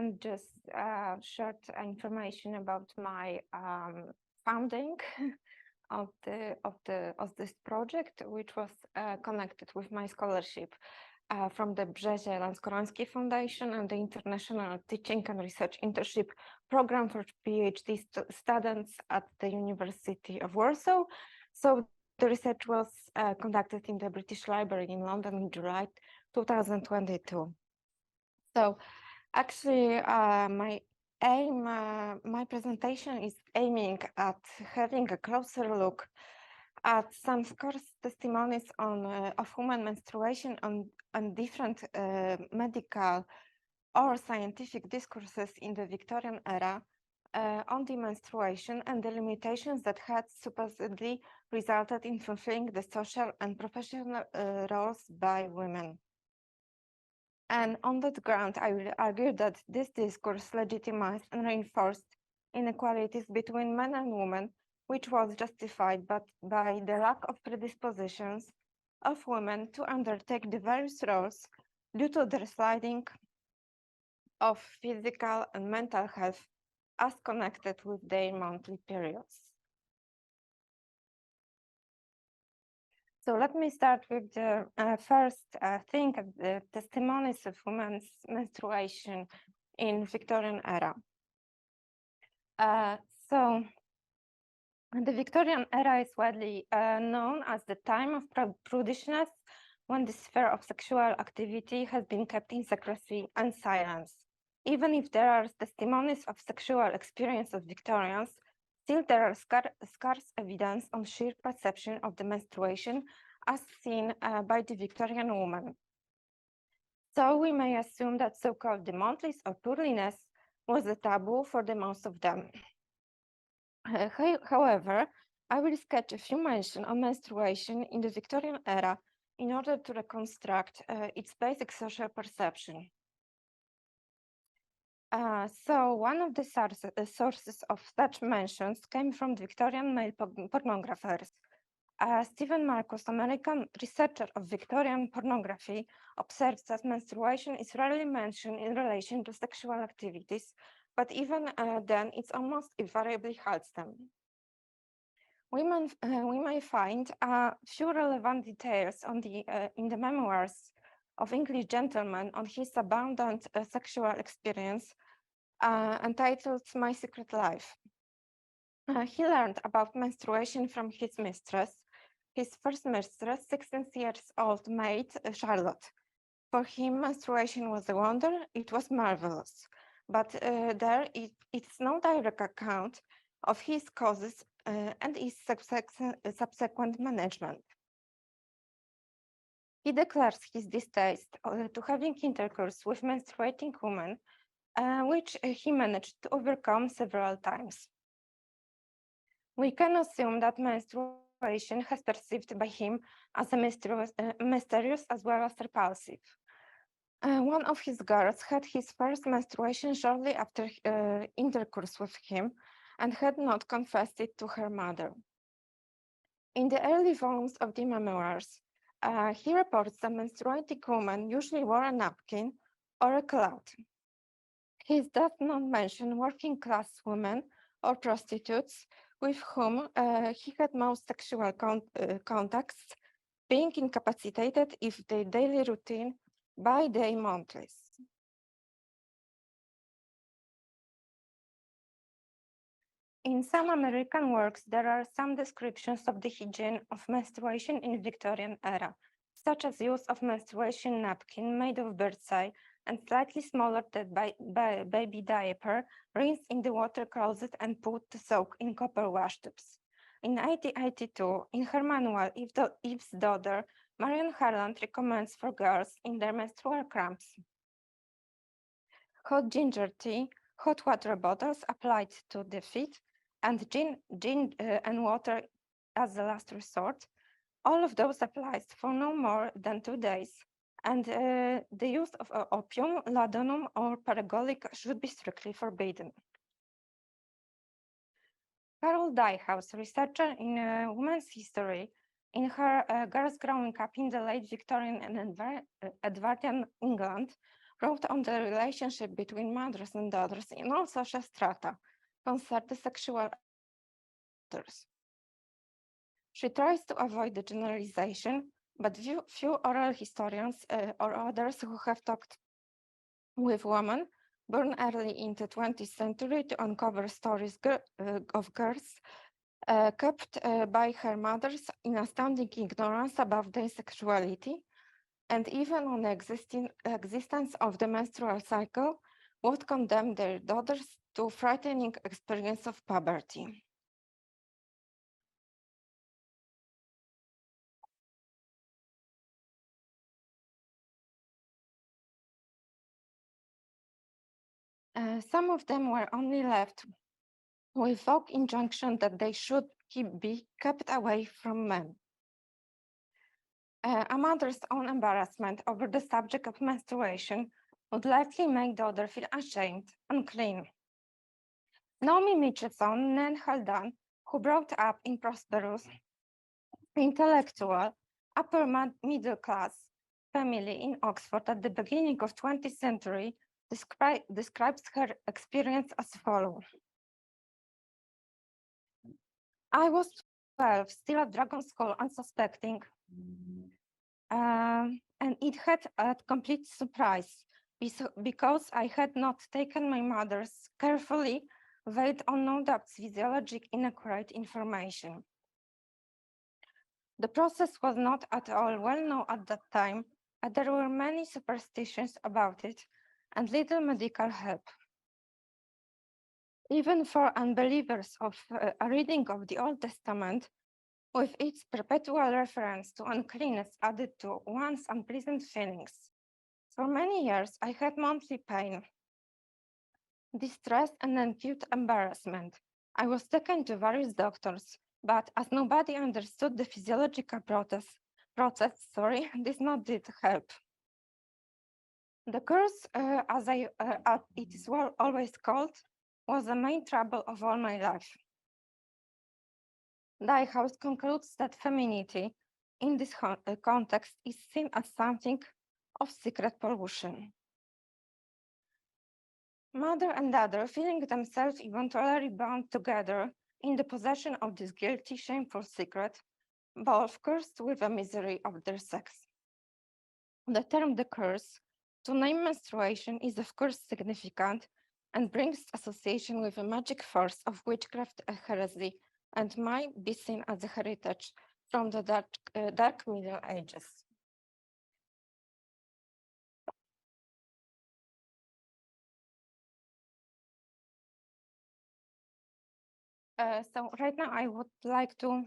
and just short information about my founding of this project, which was connected with my scholarship from the Brzezie Lanskoroński Foundation and the International Teaching and Research Internship Program for PhD students at the University of Warsaw. So the research was conducted in the British Library in London in July 2022. So actually, my presentation is aiming at having a closer look at some scarce testimonies on of human menstruation on different medical or scientific discourses in the Victorian era on the menstruation and the limitations that had supposedly resulted in fulfilling the social and professional roles by women. And on that ground, I will argue that this discourse legitimized and reinforced inequalities between men and women, which was justified by the lack of predispositions of women to undertake the various roles due to their sliding of physical and mental health as connected with their monthly periods. So let me start with the first thing, the testimonies of women's menstruation in Victorian era. So the Victorian era is widely known as the time of prudishness, when the sphere of sexual activity has been kept in secrecy and silence. Even if there are testimonies of sexual experience of Victorians, still there are scarce evidence on sheer perception of the menstruation as seen by the Victorian woman. So we may assume that so-called the monthlies or poorliness was a taboo for the most of them. However, I will sketch a few mentions on menstruation in the Victorian era in order to reconstruct its basic social perception. So one of the sources of such mentions came from the Victorian male pornographers. Stephen Marcus, American researcher of Victorian pornography, observes that menstruation is rarely mentioned in relation to sexual activities, but even then it's almost invariably wholesome. We may find a few relevant details on in the memoirs of English gentleman on his abundant sexual experience entitled My Secret Life. He learned about menstruation from his mistress, his first mistress, 16-year-old maid Charlotte. For him, menstruation was a wonder, it was marvelous, but it's no direct account of his causes and his subsequent management. He declares his distaste to having intercourse with menstruating women, which he managed to overcome several times. We can assume that menstruation has perceived by him as a mysterious as well as repulsive. One of his girls had his first menstruation shortly after intercourse with him and had not confessed it to her mother. In the early volumes of the memoirs, he reports that menstruating women usually wore a napkin or a cloth. He does not mention working class women or prostitutes with whom he had most sexual contacts, being incapacitated if their daily routine by their monthlies. In some American works, there are some descriptions of the hygiene of menstruation in Victorian era, such as use of menstruation napkin made of bird's-eye and slightly smaller than baby diaper, rinsed in the water closet and put to soak in copper wash tubes. In 1882, in her manual, Eve's Daughter, Marion Harland recommends for girls in their menstrual cramps hot ginger tea, hot water bottles applied to the feet, and gin and water as the last resort. All of those applies for no more than 2 days, and the use of opium, laudanum, or paragolic should be strictly forbidden. Carol Dyehouse, researcher in women's history, in her Girls Growing Up in the Late Victorian and Edwardian England, wrote on the relationship between mothers and daughters in all social strata, concerned sexual matters. She tries to avoid the generalization, but few oral historians or others who have talked with women born early in the 20th century to uncover stories of girls kept by her mothers in astounding ignorance about their sexuality, and even on the existence of the menstrual cycle, would condemn their daughters to frightening experience of puberty. Some of them were only left with vague injunction that they should be kept away from men. A mother's own embarrassment over the subject of menstruation would likely make the other feel ashamed, unclean. Naomi Mitchell's Nan Haldane, who brought up in prosperous, intellectual, upper middle class family in Oxford at the beginning of 20th century, describes her experience as follows. I was 12, still at Dragon School, unsuspecting, and it had a complete surprise because I had not taken my mother's carefully veiled on no doubt physiologic inaccurate information. The process was not at all well known at that time, and there were many superstitions about it and little medical help. Even for unbelievers of a reading of the Old Testament, with its perpetual reference to uncleanness added to one's unpleasant feelings. For many years, I had monthly pain, distress, and acute embarrassment. I was taken to various doctors, but as nobody understood the physiological process, this not did help. The curse, as it is always called, was the main trouble of all my life. Diehouse concludes that femininity in this context is seen as something of secret pollution. Mother and daughter, feeling themselves eventually bound together in the possession of this guilty, shameful secret, both cursed with the misery of their sex. The term the curse, to name menstruation, is of course significant and brings association with a magic force of witchcraft and heresy and might be seen as a heritage from the dark Middle Ages. So right now I would like to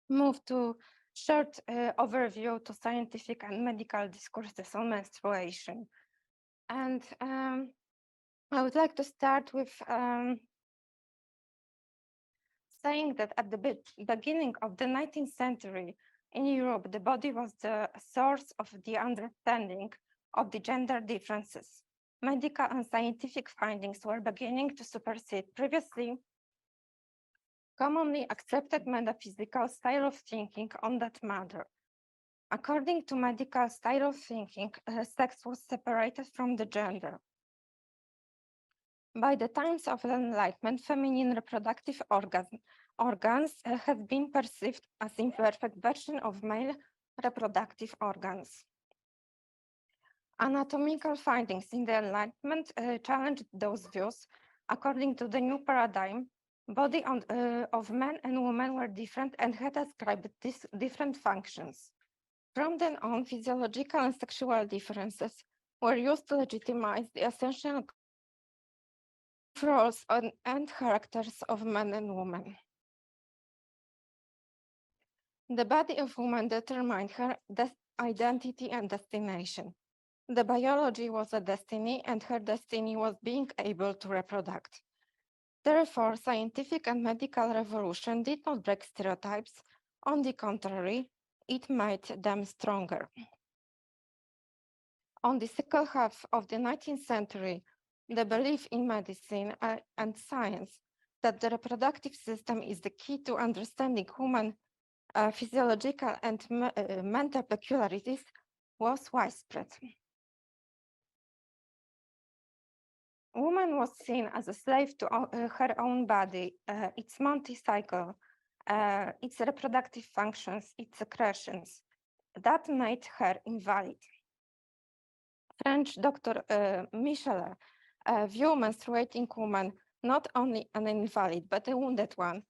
move to short overview to scientific and medical discourses on menstruation. And I would like to start with saying that at the beginning of the 19th century in Europe, the body was the source of the understanding of the gender differences. Medical and scientific findings were beginning to supersede previously commonly accepted metaphysical style of thinking on that matter. According to medical style of thinking, sex was separated from the gender. By the times of the Enlightenment, feminine reproductive organs have been perceived as imperfect version of male reproductive organs. Anatomical findings in the Enlightenment challenged those views. According to the new paradigm, body of men and women were different and had ascribed different functions. From then on, physiological and sexual differences were used to legitimize the essential roles and characters of men and women. The body of woman determined her identity and destination. The biology was a destiny, and her destiny was being able to reproduce. Therefore, scientific and medical revolution did not break stereotypes. On the contrary, it made them stronger. On the second half of the 19th century, the belief in medicine and science that the reproductive system is the key to understanding human physiological and mental peculiarities was widespread. Woman was seen as a slave to her own body, its monthly cycle, its reproductive functions, its secretions. That made her invalid. French doctor Michelet viewed menstruating woman not only an invalid, but a wounded one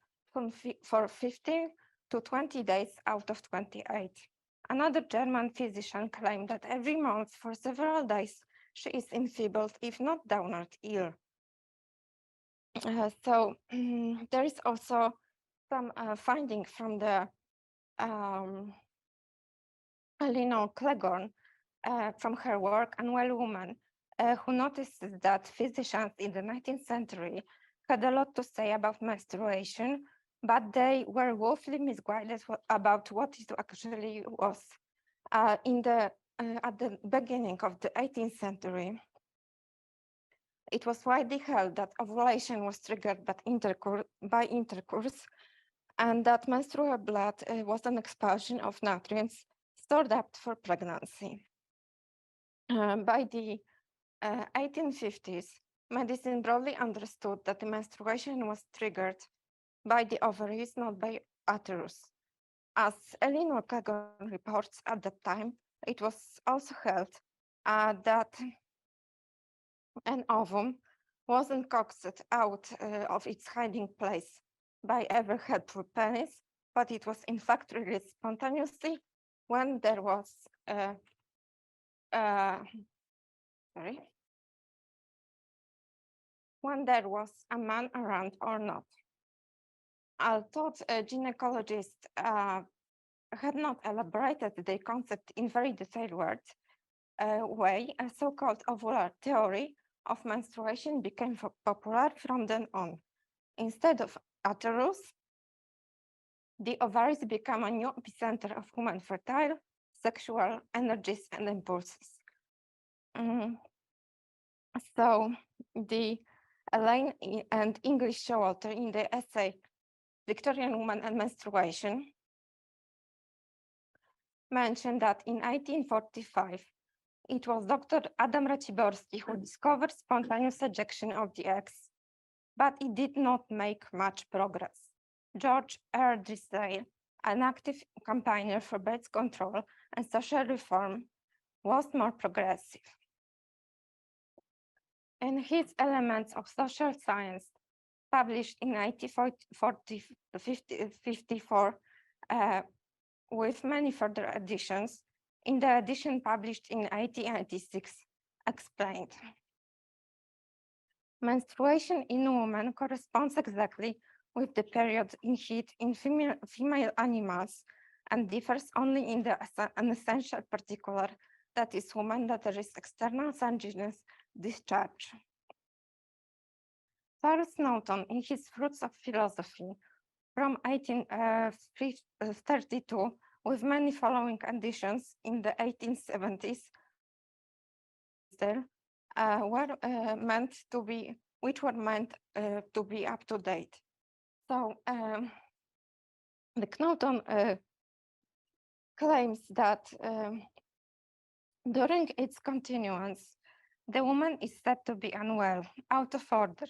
for 15 to 20 days out of 28. Another German physician claimed that every month for several days she is enfeebled, if not downright ill. So there is also some finding from the Eleanor Cleghorn from her work Unwell Woman, who notices that physicians in the 19th century had a lot to say about menstruation, but they were woefully misguided about what it actually was. At the beginning of the 18th century, it was widely held that ovulation was triggered by intercourse, and that menstrual blood was an expulsion of nutrients stored up for pregnancy. By the 1850s, medicine broadly understood that the menstruation was triggered by the ovaries, not by uterus. As Eleanor Kagan reports at that time, it was also held that an ovum wasn't coaxed out of its hiding place by ever helpful penis, but it was in fact released spontaneously when there was when there was a man around or not. Although gynecologists had not elaborated the concept in very detailed words, way, a so-called ovular theory of menstruation became popular from then on. Instead of uterus, the ovaries become a new epicenter of human fertile sexual energies and impulses. So the Elaine and English Showalter in the essay Victorian Woman and Menstruation mentioned that in 1845, it was Dr. Adam Raciborski who discovered spontaneous ejection of the eggs, but it did not make much progress. George R. Drysdale, an active campaigner for birth control and social reform, was more progressive. In his Elements of Social Science, published in 1954, with many further additions, in the edition published in 1896, explained. Menstruation in women corresponds exactly with the period in heat in female animals and differs only in an essential particular, that is woman, that there is external sanguineous discharge. Charles Norton, in his Fruits of Philosophy from 1832, with many following additions in the 1870s, which were meant to be up to date. So the Knowton claims that during its continuance, the woman is said to be unwell, out of order.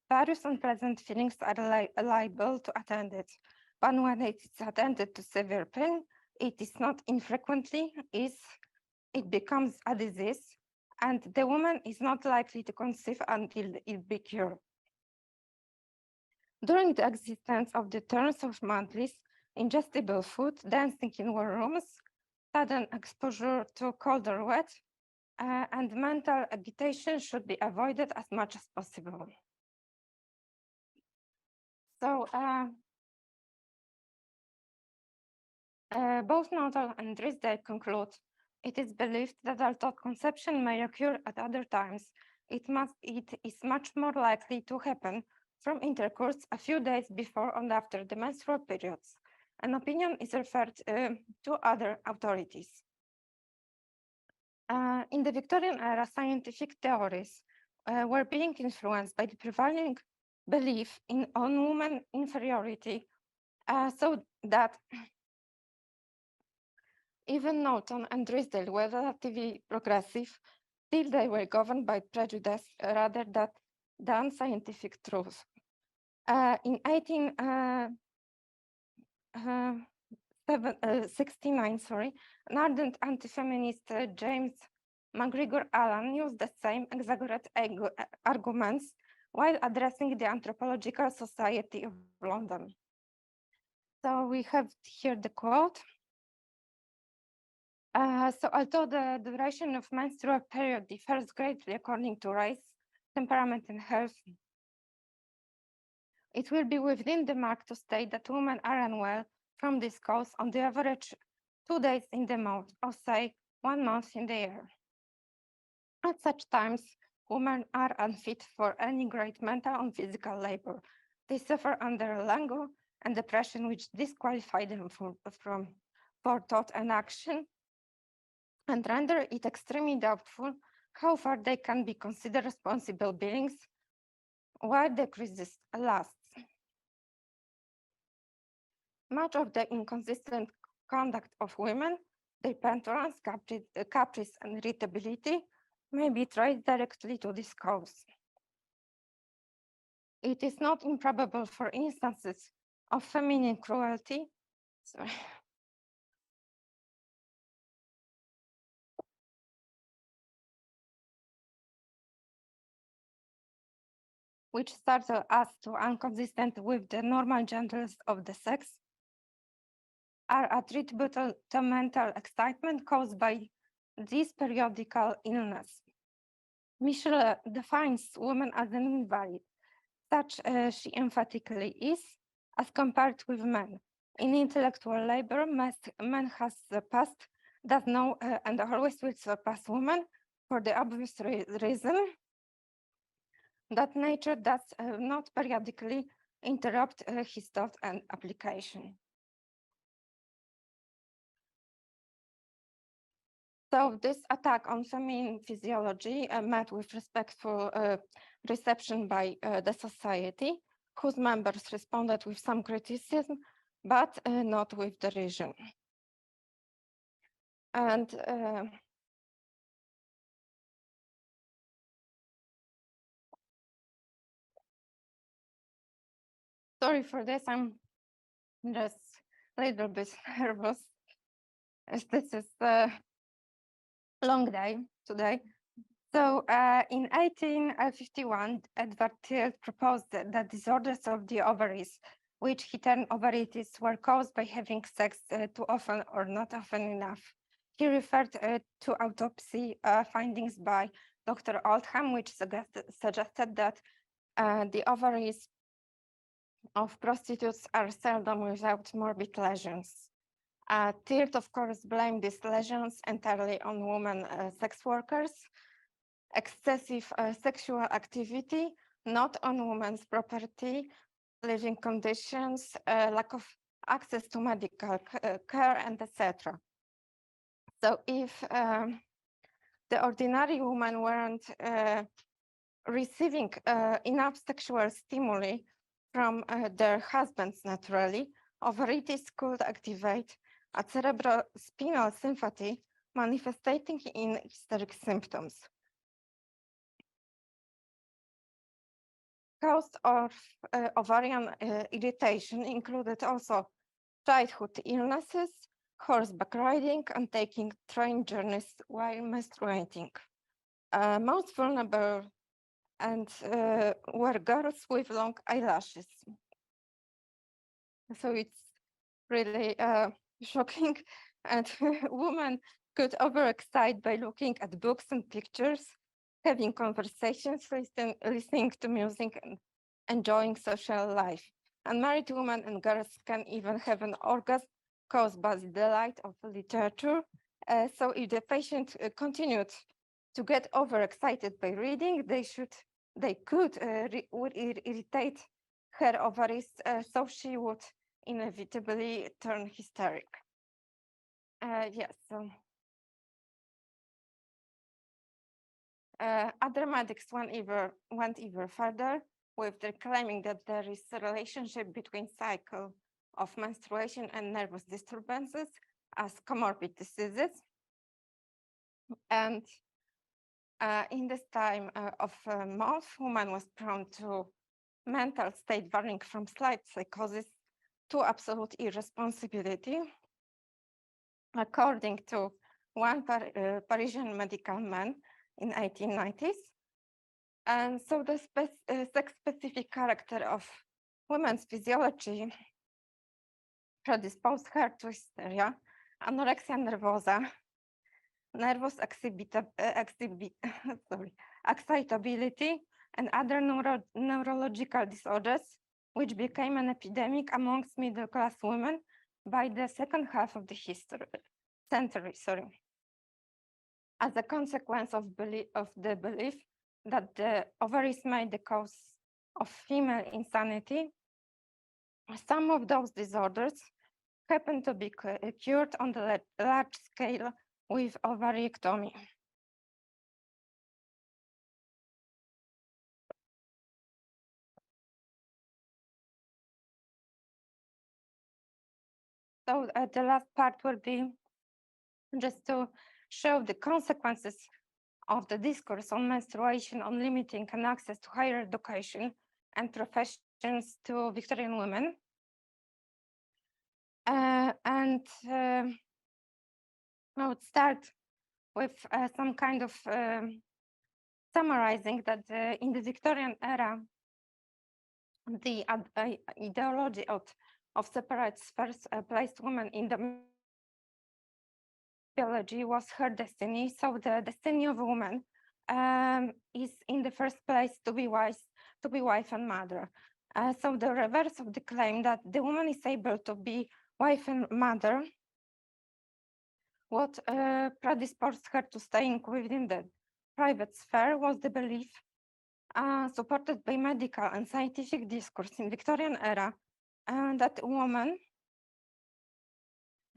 Various unpleasant feelings are liable to attend it, but when it is attended to severe pain, it is not infrequently, it becomes a disease, and the woman is not likely to conceive until it be cured. During the existence of the terms of monthlies, ingestible food, dancing in warm rooms, sudden exposure to cold or wet, and mental agitation should be avoided as much as possible. So both Nuttall and Drysdale conclude, it is believed that although conception may occur at other times, it is much more likely to happen from intercourse a few days before and after the menstrual periods. An opinion is referred to other authorities. In the Victorian era, scientific theories were being influenced by the prevailing belief on woman inferiority, so that even Norton and Drysdale were relatively progressive. Still, they were governed by prejudice rather than scientific truth. In 1869, an ardent anti-feminist James MacGregor Allan used the same exaggerate arguments while addressing the Anthropological Society of London. So we have here the quote. So although the duration of menstrual period differs greatly according to race, temperament, and health, it will be within the mark to state that women are unwell from this cause on the average 2 days in the month, or say 1 month in the year. At such times, women are unfit for any great mental and physical labor. They suffer under languor and depression, which disqualify them for thought and action, and render it extremely doubtful how far they can be considered responsible beings while the crisis lasts. Much of the inconsistent conduct of women, their petulance, caprice, and irritability may be traced directly to this cause. It is not improbable for instances of feminine cruelty, which startle us to inconsistent with the normal genders of the sex, are attributable to mental excitement caused by this periodical illness. Michelle defines woman as an invalid, such she emphatically is, as compared with men. In intellectual labor, man has surpassed, does know, and always will surpass women for the obvious reason that nature does not periodically interrupt his thought and application. So this attack on feminine physiology met with respectful reception by the society, whose members responded with some criticism, but not with derision. And sorry for this, I'm just a little bit nervous, as this is a long day today. So in 1851, Edward Thiel proposed that disorders of the ovaries, which he termed ovaritis, were caused by having sex too often or not often enough. He referred to autopsy findings by Dr. Oldham, which suggested that the ovaries of prostitutes are seldom without morbid lesions. Thiel, of course, blamed these lesions entirely on women sex workers, excessive sexual activity, not on women's property, living conditions, lack of access to medical care, and etc. So if the ordinary women weren't receiving enough sexual stimuli from their husbands naturally, ovaritis could activate a cerebrospinal sympathy manifesting in hysteric symptoms. Cause of ovarian irritation included also childhood illnesses, horseback riding, and taking train journeys while menstruating. Most vulnerable and were girls with long eyelashes. So it's really shocking. And women could overexcite by looking at books and pictures, having conversations, listening to music, and enjoying social life. And married women and girls can even have an orgasm caused by the delight of literature. So if the patient continued to get overexcited by reading, they could irritate her ovaries, so she would inevitably turn hysteric. Yes. Other medics went even further, with their claiming that there is a relationship between cycle of menstruation and nervous disturbances as comorbid diseases. And In this time of month, woman was prone to mental state varying from slight psychosis to absolute irresponsibility, according to one Parisian medical man in 1890s. And so the sex-specific character of women's physiology predisposed her to hysteria, anorexia nervosa, nervous excitability, and other neurological disorders, which became an epidemic amongst middle-class women by the second half of the century. As a consequence of the belief that the ovaries made the cause of female insanity, some of those disorders happen to be cured on the large scale with ovariectomy. So the last part will be just to show the consequences of the discourse on menstruation, on limiting and access to higher education and professions to Victorian women. I would start with some kind of summarizing that in the Victorian era, the ideology of separate spheres placed women in the biology was her destiny. So the destiny of a woman is in the first place to be wife and mother. So the reverse of the claim that the woman is able to be wife and mother, what predisposed her to staying within the private sphere was the belief supported by medical and scientific discourse in Victorian era that a woman,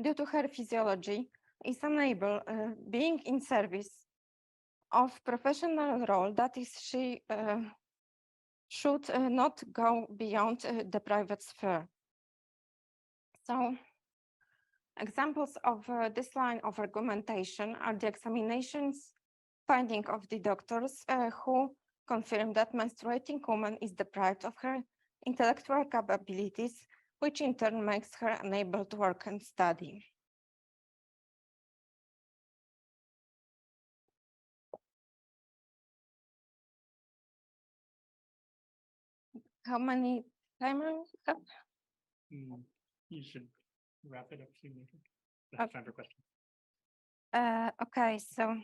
due to her physiology, is unable, being in service of professional role, that is, she should not go beyond the private sphere. So examples of this line of argumentation are the examinations finding of the doctors who confirm that menstruating woman is deprived of her intellectual capabilities, which in turn makes her unable to work and study. How many time you have? You should wrap it up soon. Okay. Time for questions. Okay, so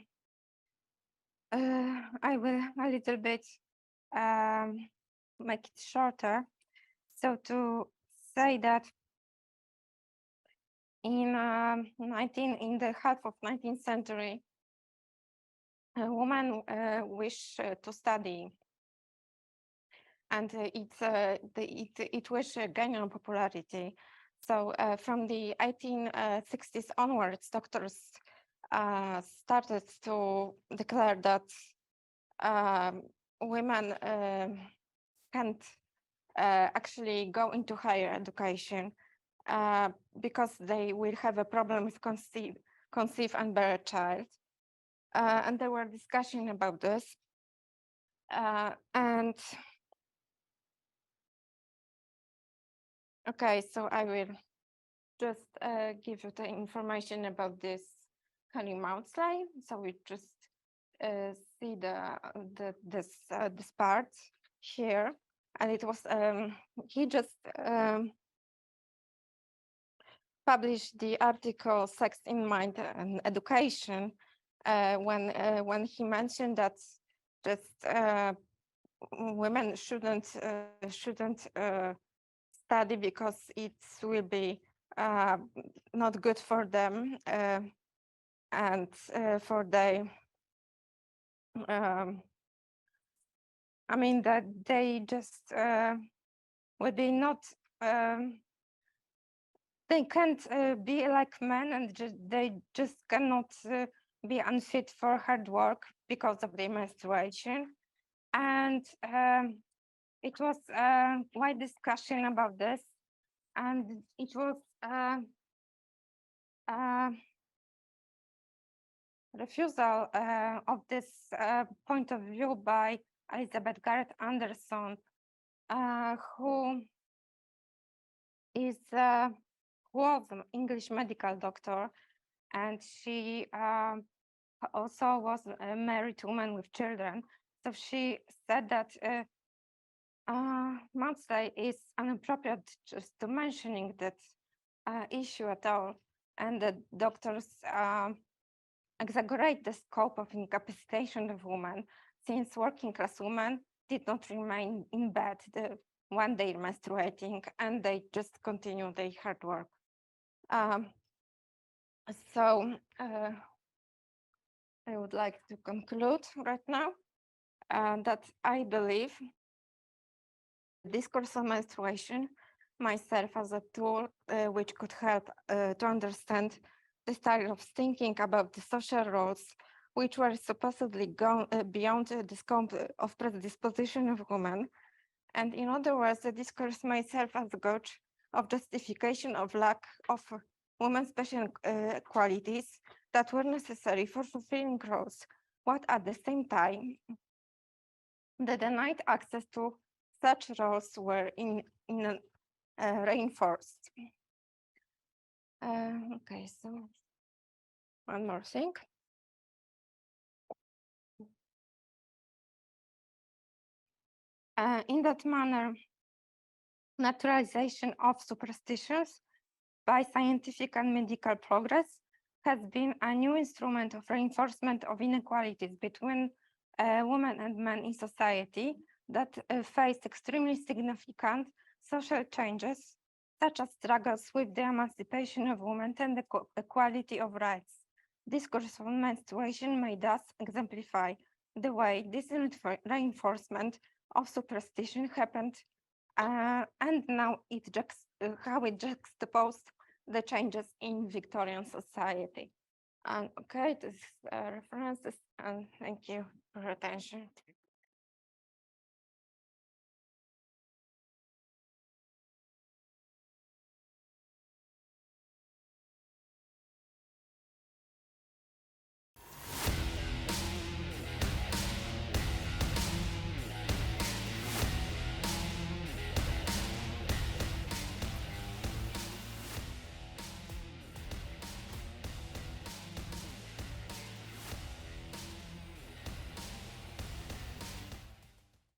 I will a little bit make it shorter. So to say that in the half of 19th century, women wish to study, and it wish gain on popularity. So from the 1860s onwards, doctors started to declare that women can't actually go into higher education because they will have a problem with conceive and bear a child. And there were discussions about this. And okay, so I will just give you the information about this Honey-Mount slide. So we just see this part here, and it was he just published the article "Sex in Mind and Education" when he mentioned that just women shouldn't study because it will be not good for them and for their I mean that they just will be not they can't be like men, and they just cannot be unfit for hard work because of their menstruation. And it was wide discussion about this, and it was refusal of this point of view by Elizabeth Garrett Anderson, who was an English medical doctor, and she also was a married woman with children. So she said that monthly is inappropriate just to mentioning that issue at all, and that doctors exaggerate the scope of incapacitation of women, since working class women did not remain in bed when they're menstruating, and they just continue their hard work. So I would like to conclude right now that I believe discourse on menstruation might serve as a tool which could help to understand the style of thinking about the social roles which were supposedly gone beyond the scope of predisposition of women. And in other words, the discourse might serve as a gauge of justification of lack of women's special qualities that were necessary for fulfilling roles, but at the same time, the denied access to such roles were reinforced. Okay, so one more thing. In that manner, naturalization of superstitions by scientific and medical progress has been a new instrument of reinforcement of inequalities between women and men in society that faced extremely significant social changes, such as struggles with the emancipation of women and the equality of rights. Discourse on menstruation may thus exemplify the way this reinforcement of superstition happened, and now how it juxtaposed the changes in Victorian society. And okay, this is references, and thank you for your attention.